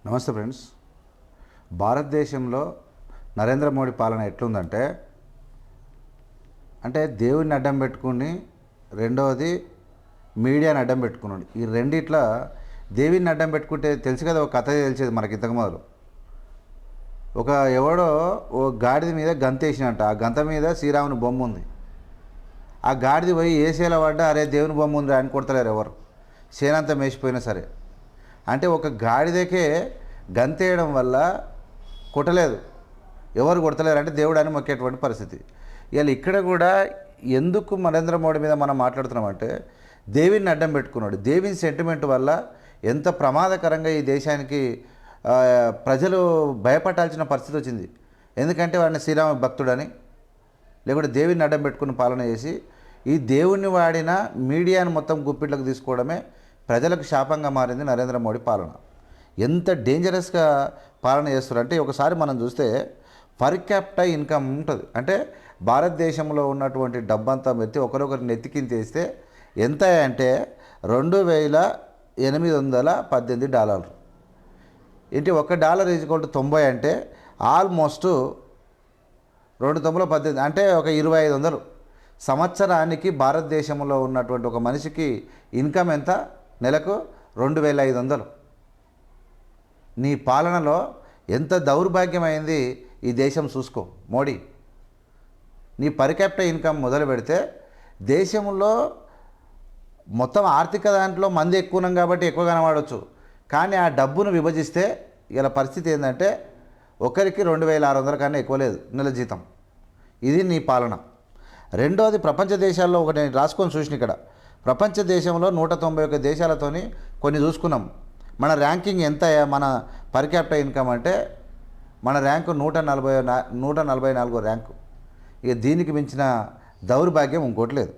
నమస్తే ఫ్రెండ్స్. భారతదేశంలో నరేంద్ర మోడీ పాలన ఎట్లుందంటే దేవుడిని అడ్డం పెట్టుకుని, రెండవది మీడియాని అడ్డం పెట్టుకున్నాడు. ఈ రెండిట్ల దేవుడిని అడ్డం పెట్టుకుంటే తెలుసు కదా, ఒక కథ తెలిసేది మనకి ఇంతకు మొదలు. ఎవడో ఓ గాడిద మీద గంతేసినట్ట. ఆ గంత మీద శ్రీరాముని బొమ్మ ఉంది. ఆ గాడిద పోయి ఏ సేల పడ్డా అరే దేవుని బొమ్మ ఉంది అని కొడతలేరు ఎవరు, సేనంతా మేసిపోయినా సరే. అంటే ఒక గాడిదకే గంతేయడం వల్ల కొట్టలేదు, ఎవరు కొడతలేరు, అంటే దేవుడు అని మొక్కేటువంటి పరిస్థితి. ఇవాళ ఇక్కడ కూడా ఎందుకు నరేంద్ర మోడీ మీద మనం మాట్లాడుతున్నామంటే, దేవుని అడ్డం పెట్టుకున్నాడు. దేవుని సెంటిమెంట్ వల్ల ఎంత ప్రమాదకరంగా ఈ దేశానికి ప్రజలు భయపడాల్సిన పరిస్థితి వచ్చింది. ఎందుకంటే వాడిని శ్రీరామ భక్తుడని, లేకుంటే దేవుని అడ్డం పెట్టుకుని పాలన చేసి ఈ దేవుణ్ణి వాడిన మీడియాను మొత్తం గుప్పిట్లకు తీసుకోవడమే ప్రజలకు శాపంగా మారింది నరేంద్ర మోడీ పాలన. ఎంత డేంజరస్గా పాలన చేస్తారంటే, ఒకసారి మనం చూస్తే పర్ క్యాపిటల్ ఇన్కమ్ ఉంటుంది. అంటే భారతదేశంలో ఉన్నటువంటి డబ్బంతా మెత్తి ఒకరొకరిని నెత్తికింతేస్తే ఎంత అంటే $2,818 ఏంటి, $1 ఈజ్వల్ టు 90 అంటే ఆల్మోస్ట్ 2,918 అంటే ఒక 2,500 సంవత్సరానికి. భారతదేశంలో ఉన్నటువంటి ఒక మనిషికి ఇన్కమ్ ఎంత? నెలకు 2,500. నీ పాలనలో ఎంత దౌర్భాగ్యమైంది ఈ దేశం చూసుకో మోడీ. నీ పర్ క్యాపిటల్ ఇన్కమ్ మొదలు పెడితే దేశంలో మొత్తం ఆర్థిక దాంట్లో మంది ఎక్కువ ఉన్నాం కాబట్టి ఎక్కువ కనబడవచ్చు, కానీ ఆ డబ్బును విభజిస్తే ఇలా పరిస్థితి ఏంటంటే ఒకరికి 2,600 కన్నా ఎక్కువ లేదు నెల జీతం. ఇది నీ పాలన. రెండోది, ప్రపంచ దేశాల్లో ఒకటి నేను రాసుకొని చూసిన ఇక్కడ, ప్రపంచ దేశంలో 191 దేశాలతోని కొన్ని చూసుకున్నాం. మన ర్యాంకింగ్ ఎంత? మన పర్ క్యాపిటల్ ఇన్కమ్ అంటే మన ర్యాంకు 144 ర్యాంకు. ఇక దీనికి మించిన దౌర్భాగ్యం ఇంకోటి లేదు.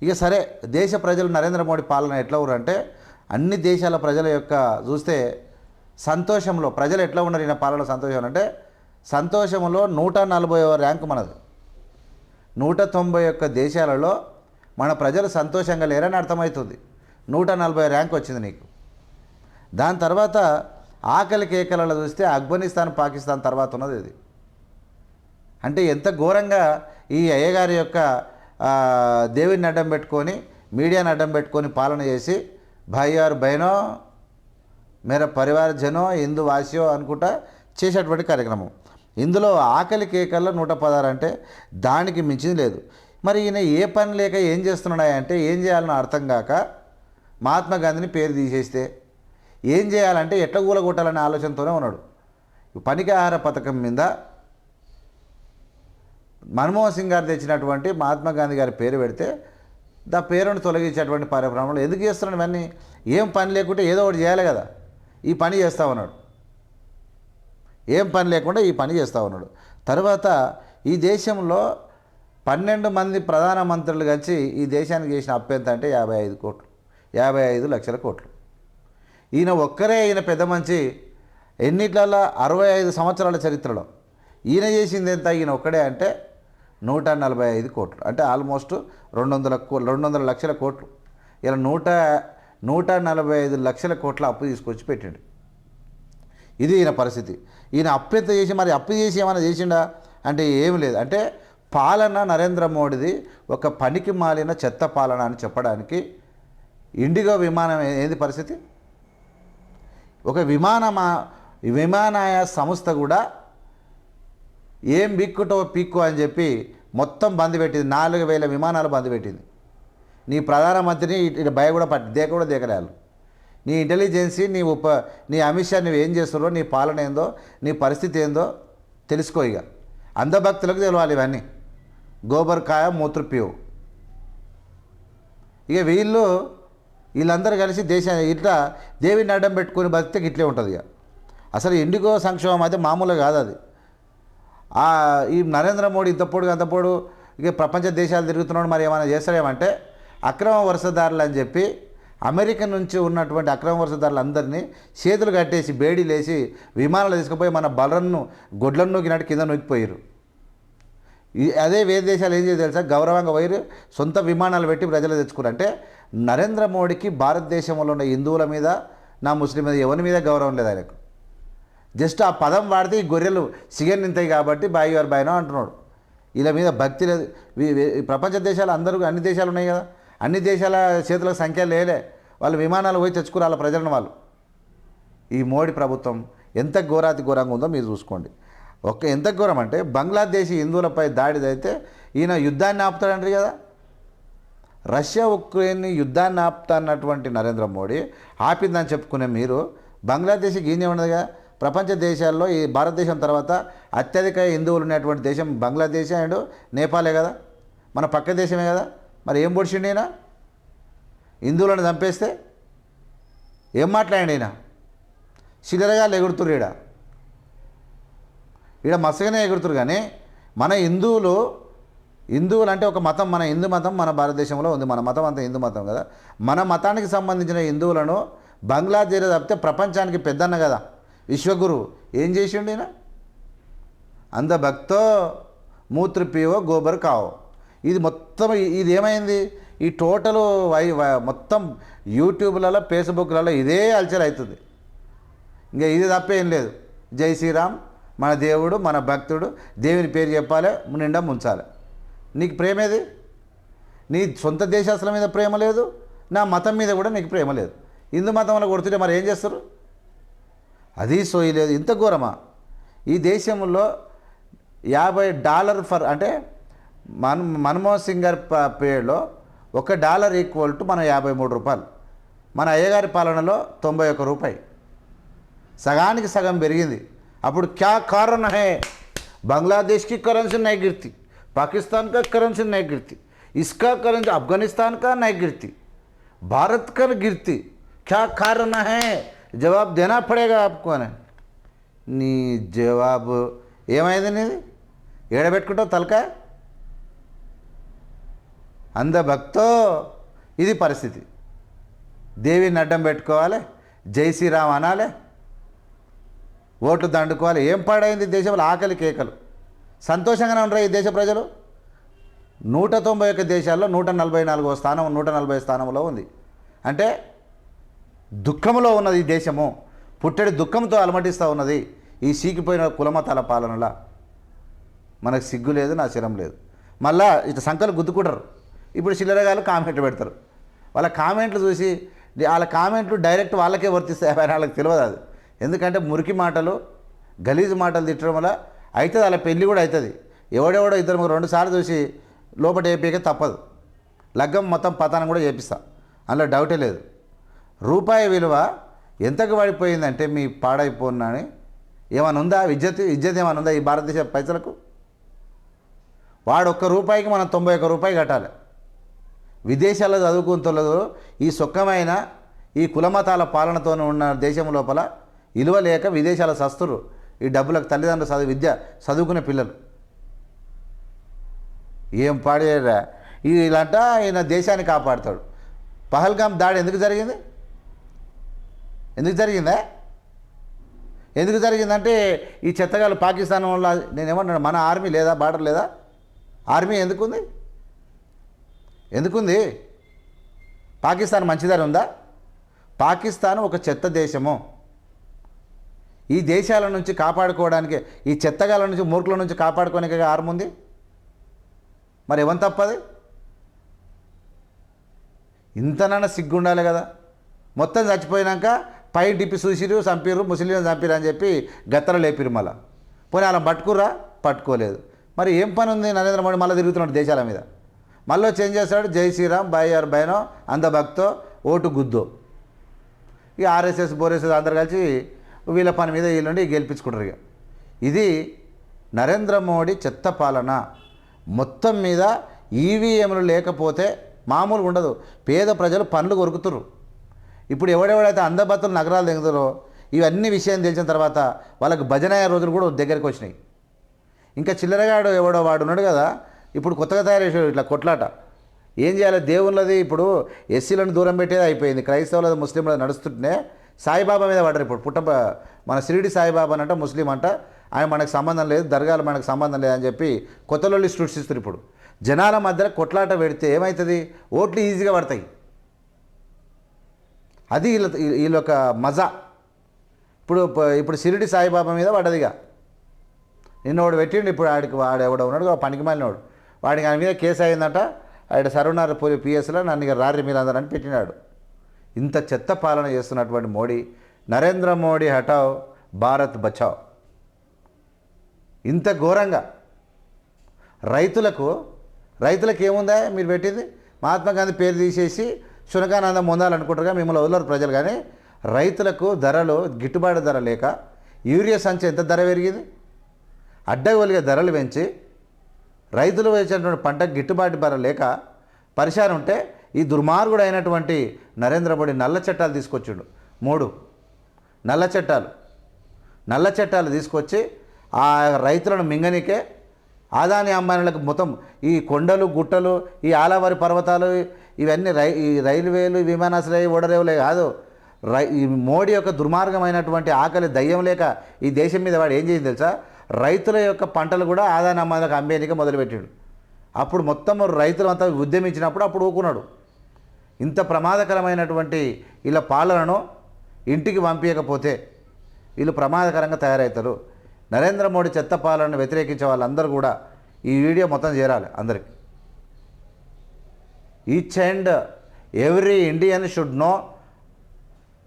ఇక సరే, దేశ ప్రజలు నరేంద్ర మోడీ పాలన ఎట్లా ఉన్నారంటే, అన్ని దేశాల ప్రజల యొక్క చూస్తే సంతోషంలో ప్రజలు ఎట్లా ఉన్నారు ఈయన పాలన సంతోషం అంటే, సంతోషంలో 140వ ర్యాంకు మనది. 191 దేశాలలో మన ప్రజలు సంతోషంగా లేరని అర్థమవుతుంది. 140 ర్యాంక్ వచ్చింది నీకు. దాని తర్వాత ఆకలి కేకలలో చూస్తే ఆఫ్ఘనిస్తాన్, పాకిస్తాన్ తర్వాత ఉన్నది ఇది. అంటే ఎంత ఘోరంగా ఈ అయ్యగారి యొక్క దేవుడిని అడ్డం పెట్టుకొని, మీడియాని అడ్డం పెట్టుకొని పాలన చేసి భాయ్ ఆర్ బహనో మేరా పరివార జనో హిందూ వాసియో అనుకుంటా చేసేటువంటి కార్యక్రమం. ఇందులో ఆకలి కేకల్లో 116 అంటే దానికి మించింది లేదు. మరి ఈయన ఏ పని లేక ఏం చేస్తున్నాడంటే, ఏం చేయాలని అర్థం కాక మహాత్మా గాంధీని పేరు తీసేస్తే ఏం చేయాలంటే ఎట్లా కూలగొట్టాలనే ఆలోచనతోనే ఉన్నాడు. పనికి ఆహార పథకం మీద మన్మోహన్ సింగ్ గారు తెచ్చినటువంటి మహాత్మా గాంధీ గారి పేరు పెడితే దా పేరును తొలగించేటువంటి కార్యక్రమంలో ఎందుకు చేస్తున్నాడు ఇవన్నీ? ఏం పని లేకుంటే ఏదో ఒకటి చేయాలి కదా, ఈ పని చేస్తూ ఉన్నాడు. ఏం పని లేకుండా ఈ పని చేస్తూ ఉన్నాడు. తర్వాత ఈ దేశంలో 12 మంది ప్రధానమంత్రులు కలిసి ఈ దేశానికి చేసిన అప్పు ఎంత అంటే 55 కోట్లు, 55 లక్షల కోట్లు. ఈయన ఒక్కరే, ఈయన పెద్ద మంచి ఎన్నిట్లలో 65 సంవత్సరాల చరిత్రలో ఈయన చేసింది ఎంత? ఈయన ఒక్కడే అంటే 145 కోట్లు, అంటే ఆల్మోస్ట్ 200 లక్షల కోట్లు. ఇలా 145 లక్షల కోట్ల అప్పు తీసుకొచ్చి పెట్టిండు. ఇది ఈయన పరిస్థితి. ఈయన అప్పు ఎంత చేసి, మరి అప్పు చేసి ఏమైనా చేసిండా అంటే ఏమి లేదు. అంటే పాలన నరేంద్ర మోడీది ఒక పనికి మాలిన చెత్త పాలన అని చెప్పడానికి ఇండిగో విమానం ఏంది పరిస్థితి? ఒక విమానయాన సంస్థ కూడా ఏం బిక్కుటో పిక్కు అని చెప్పి మొత్తం బంద్ పెట్టింది. 4,000 విమానాలు బంద్ పెట్టింది. నీ ప్రధానమంత్రిని ఇటు భయ కూడా కూడా దేకరాలు. నీ ఇంటెలిజెన్సీ, నీ అమిత్ షా నువ్వు ఏం చేస్తున్నారో, నీ పాలన ఏందో, నీ పరిస్థితి ఏందో తెలుసుకో. ఇక అంధభక్తులకు తెలవాలి ఇవన్నీ. గోబర్ కాయ మూత్రపియో. ఇక వీళ్ళందరూ కలిసి ఇట్లా దేవుని అడ్డం పెట్టుకొని బతికితే ఇట్లే ఉంటుంది. ఇక అసలు ఇండిగో సంక్షోభం అయితే మామూలుగా కాదు అది. ఈ నరేంద్ర మోడీ అంతపోడు ఇక ప్రపంచ దేశాలు తిరుగుతున్నాడు, మరి ఏమైనా చేస్తారేమంటే అక్రమ వలసదారులు అని చెప్పి అమెరికా నుంచి ఉన్నటువంటి అక్రమ వలసదారులందరినీ చేతులు కట్టేసి బేడీలేసి విమానాలు తీసుకుపోయి మన బలరన్ను గొడ్లను నూకినట్టు కింద నూకిపోయారు. అదే వేరే దేశాలు ఏం చేయాలి తెలుసా? గౌరవంగా పోయి సొంత విమానాలు పెట్టి ప్రజలు తెచ్చుకున్నారు. అంటే నరేంద్ర మోడీకి భారతదేశంలో ఉన్న హిందువుల మీద, నా ముస్లిం మీద, ఎవరి మీద గౌరవం లేదు ఆయనకు. జస్ట్ ఆ పదం వాడితే ఈ గొర్రెలు సిగన్ నింతాయి కాబట్టి బాయ్ గారు బాయ్నో అంటున్నాడు. వీళ్ళ మీద భక్తి లేదు. ప్రపంచ దేశాలు అందరూ అన్ని దేశాలు ఉన్నాయి కదా, అన్ని దేశాల చేతులకు సంఖ్య లేలే. వాళ్ళు విమానాలు పోయి తెచ్చుకురాల ప్రజలను వాళ్ళు. ఈ మోడీ ప్రభుత్వం ఎంత ఘోరాతి ఘోరంగా ఉందో మీరు చూసుకోండి. ఎంత ఘోరం అంటే బంగ్లాదేశీ హిందువులపై దాడిది అయితే ఈయన యుద్ధాన్ని ఆపుతాడంటారు కదా. రష్యా ఉక్రెయిన్ యుద్ధాన్ని ఆపుతాన్నటువంటి నరేంద్ర మోడీ ఆపిందని చెప్పుకునే మీరు బంగ్లాదేశ్కి గీనే ఉండదుగా. ప్రపంచ దేశాల్లో ఈ భారతదేశం తర్వాత అత్యధిక హిందువులు ఉన్నటువంటి దేశం బంగ్లాదేశ్ అండ్ నేపాలే కదా, మన పక్క దేశమే కదా. మరి ఏం పొడిచిండి ఈయన? హిందువులను చంపేస్తే ఏం మాట్లాడండి ఈయన? చిల్లరగా ఎగురుతురు ఈడ మసగానే ఎగురుతురు. కానీ మన హిందువులు అంటే ఒక మతం, మన హిందూ మతం మన భారతదేశంలో ఉంది. మన మతం అంతా హిందూ మతం కదా. మన మతానికి సంబంధించిన హిందువులను బంగ్లాదేశ్ తప్పితే ప్రపంచానికి పెద్దన్న కదా, విశ్వగురు. ఏం చేసిండు ఈయన? అంద భక్తో మూత్ర పీవో గోబర్ కావో. ఇది మొత్తం ఇది ఏమైంది? ఈ టోటల్ మొత్తం యూట్యూబ్లలో ఫేస్బుక్లలో ఇదే అల్చర్ అవుతుంది. ఇంకా ఇది తప్పేం లేదు. జై శ్రీరామ్, మన దేవుడు, మన భక్తుడు, దేవుని పేరు చెప్పాలి, నిండా ముంచాలి. నీకు ప్రేమేది? నీ సొంత దేశాల మీద ప్రేమ లేదు, నా మతం మీద కూడా నీకు ప్రేమ లేదు. హిందూ మతంలో కొడుతుంటే మరి ఏం చేస్తారు? అది సోయి లేదు. ఇంత ఘోరమా? ఈ దేశంలో $50 ఫర్ అంటే మన్మోహన్ సింగ్ గారి పీరియడ్లో $1 ఈక్వల్ టు మన 53 రూపాయలు. మన అయ్యగారి పాలనలో 91 రూపాయి. సగానికి సగం పెరిగింది. అప్పుడు క్యా కారణ హై? బంగ్లాదేశ్కి కరెన్సీ नहीं गिरती, पाकिस्तान का करेंसी नहीं गिरती, इसका करेंसी अफगानिस्तान का नहीं गिरती, भारत का गिरती, क्या कारण है? जवाब देना पड़ेगा आपको ने. నీ జవాబు ఏమైంది? నీది ఏడబెట్టుకుంటావు తలకాయ? అంద భక్తో ఇది పరిస్థితి. దేవిని అడ్డం పెట్టుకోవాలి, జై శ్రీరామ్ అనాలి, ఓట్లు దండుకోవాలి. ఏం పాడైంది దేశంలో? ఆకలి కేకలు. సంతోషంగానే ఉండరు ఈ దేశ ప్రజలు. 191 దేశాల్లో 144వ స్థానం, 140 స్థానంలో ఉంది. అంటే దుఃఖంలో ఉన్నది ఈ దేశము. పుట్టడి దుఃఖంతో అలమటిస్తూ ఉన్నది ఈ సీకిపోయిన కులమతాల పాలనలా. మనకు సిగ్గు లేదు, నా శరం లేదు. మళ్ళా ఇట్లా సంకలు గుద్దుకుంటారు. ఇప్పుడు చిల్లరగాళ్ళు కామెంట్లు పెడతారు. వాళ్ళ కామెంట్లు చూసి వాళ్ళ కామెంట్లు డైరెక్ట్ వాళ్ళకే వర్తిస్తాయి, వాళ్ళకి తెలియదు అది. ఎందుకంటే మురికి మాటలు, గలీజు మాటలు తిట్టడం వల్ల అవుతుంది, అలా పెళ్ళి కూడా అవుతుంది. ఎవడెవడో 2 సార్లు చూసి లోపల వేపేక తప్పదు. లగ్గం మొత్తం పతానం కూడా చేపిస్తా, అందులో డౌటే లేదు. రూపాయి విలువ ఎంతకు పడిపోయిందంటే మీ పాడైపోయినని ఏమైనా ఉందా? ఇజ్జత్ ఏమైనా ఉందా ఈ భారతదేశ పైసలకు? వాడు ₹1 మనం ₹91 కట్టాలి. విదేశాల్లో చదువుకుంటున్నారు. ఈ సుఖమైన ఈ కులమతాల పాలనతో ఉన్న దేశం లోపల విలువ లేక విదేశాల సస్తురు ఈ డబ్బులకు తల్లిదండ్రులు విద్య చదువుకునే పిల్లలు. ఏం పాడేరా ఇలాంట. ఈయన దేశాన్ని కాపాడుతాడు. పహల్గామ్ దాడి ఎందుకు జరిగింది? ఎందుకు జరిగిందంటే ఈ చెత్తగాళ్ళు పాకిస్తాన్ వల్ల. నేనేమన్నాను, మన ఆర్మీ లేదా? బార్డర్ లేదా? ఆర్మీ ఎందుకుంది? పాకిస్తాన్ మంచిదని ఉందా? పాకిస్తాన్ ఒక చెత్త దేశము. ఈ దేశాల నుంచి కాపాడుకోవడానికి, ఈ చెత్తగాల నుంచి, మూర్ఖుల నుంచి కాపాడుకోవడానికి ఆర్మీ ఉంది. మరి ఎవరు తప్పది? ఇంతనన్నా సిగ్గుండాలి కదా. మొత్తం చచ్చిపోయినాక పై డిప్పి చూసిరు, చంపిరు, ముస్లింలు చంపిరు అని చెప్పి గత్తర లేపిరు. మళ్ళా పోనీ అలా పట్టుకుర్రా? పట్టుకోలేదు. మరి ఏం పని ఉంది? నరేంద్ర మోడీ మళ్ళీ తిరుగుతున్నాడు దేశాల మీద. మళ్ళీ చేంజ్ చేస్తాడు, జై శ్రీరామ్, బాయ్ ఆర్ బైనో, అంద భక్తో, ఓటు గుద్దో. ఇక ఆర్ఎస్ఎస్ బోర్ఎస్ఎస్ అందరు కలిసి వీళ్ళ పని మీద వీళ్ళుండి గెలిపించుకుంటారు. ఇక ఇది నరేంద్ర మోడీ చెత్త పాలన. మొత్తం మీద ఈవీఎంలు లేకపోతే మామూలుగా ఉండదు. పేద ప్రజలు పనులు కొరుకుతురు. ఇప్పుడు ఎవడెవడైతే అందబత్తులు నగరాలు దిగుతారో ఇవన్నీ విషయం తెలిసిన తర్వాత వాళ్ళకి భజన అయ్యే రోజులు కూడా దగ్గరికి వచ్చినాయి. ఇంకా చిల్లరగాడు ఎవడో వాడు ఉన్నాడు కదా, ఇప్పుడు కొత్తగా తయారు చేసాడు ఇట్లా కొట్లాట. ఏం చేయాలి? దేవుళ్ళది ఇప్పుడు ఎస్సీలను దూరం పెట్టేది అయిపోయింది. క్రైస్తవులది, ముస్లింలది నడుస్తుంటే సాయిబాబా మీద పడ్డారు. ఇప్పుడు మన షిరిడి సాయిబాబా అంట ముస్లిం అంట, ఆయన మనకు సంబంధం లేదు, దర్గాలు మనకు సంబంధం లేదని చెప్పి కొత్తలో సృష్టిస్తారు. ఇప్పుడు జనాల మధ్యలో కొట్లాట పెడితే ఏమవుతుంది? ఓట్లు ఈజీగా పడతాయి. అది వీళ్ళొక మజా. ఇప్పుడు షిరిడి సాయిబాబా మీద పడ్డదిగా. నిన్న వాడు పెట్టిండు, ఇప్పుడు వాడు ఎవడో ఉన్నాడు పనికి మాలినోడు, వాడికి ఆయన మీద కేసు అయిందట. ఆయన సర్వనార్ పిఎస్లో నన్ను ఇక రారి మీరు అందరని పెట్టినాడు. ఇంత చెత్త పాలన చేస్తున్నటువంటి మోడీ, నరేంద్ర మోడీ హటావ్ భారత్ బచావ్. ఇంత ఘోరంగా రైతులకు ఏముందా మీరు పెట్టింది? మహాత్మా గాంధీ పేరు తీసేసి శునకానందం పొందాలనుకుంటారుగా, మిమ్మల్ని వదలరు ప్రజలు. కానీ రైతులకు ధరలు గిట్టుబాటు ధర లేక యూరియా సంచి ఎంత ధర పెరిగింది? అడ్డగోలుగా ధరలు పెంచి రైతులు వేసినటువంటి పంటకు గిట్టుబాటు ధర లేక పరిశాన్ ఉంటే ఈ దుర్మార్గుడు అయినటువంటి నరేంద్ర మోడీ నల్ల చట్టాలు తీసుకొచ్చిండు. 3 నల్ల చట్టాలు తీసుకొచ్చి ఆ రైతులను మింగనికే ఆదాని అంబానీలకు మొత్తం ఈ కొండలు గుట్టలు ఈ ఆలవారి పర్వతాలు ఇవన్నీ ఈ రైల్వేలు విమానాశ్రయ ఓడరేవులే కాదు, ఈ మోడీ యొక్క దుర్మార్గమైనటువంటి ఆకలి దయ్యం లేక ఈ దేశం మీద వాడు ఏం చేసింది తెలుసా? రైతుల యొక్క పంటలు కూడా ఆదాని అంబానీలకు అమ్మేనిక మొదలుపెట్టాడు. అప్పుడు మొత్తం రైతులు అంతా ఉద్యమించినప్పుడు అప్పుడు ఊకున్నాడు. ఇంత ప్రమాదకరమైనటువంటి వీళ్ళ పాలనను ఇంటికి పంపించకపోతే వీళ్ళు ప్రమాదకరంగా తయారవుతారు. నరేంద్ర మోడీ చెత్త పాలనను వ్యతిరేకించే వాళ్ళందరూ కూడా ఈ వీడియో మొత్తం చేరాలి అందరికి. Each and every Indian should know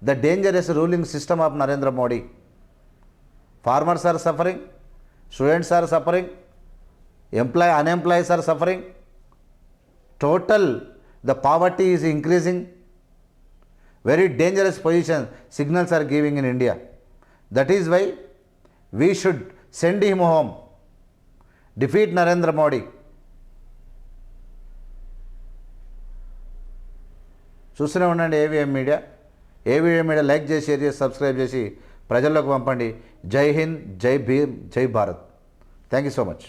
the dangerous ruling system of Narendra Modi. Farmers are suffering, students are suffering, unemployees are suffering, total the poverty is increasing, very dangerous position signals are giving in India. That is why we should send him home, defeat Narendra Modi. చూస్తూనే ఉండండి AVM media like చేసి share చేసి subscribe చేసి ప్రజల్లోకి పంపండి. జై హింద్, జై భీమ్, జై Bharat. Thank you so much.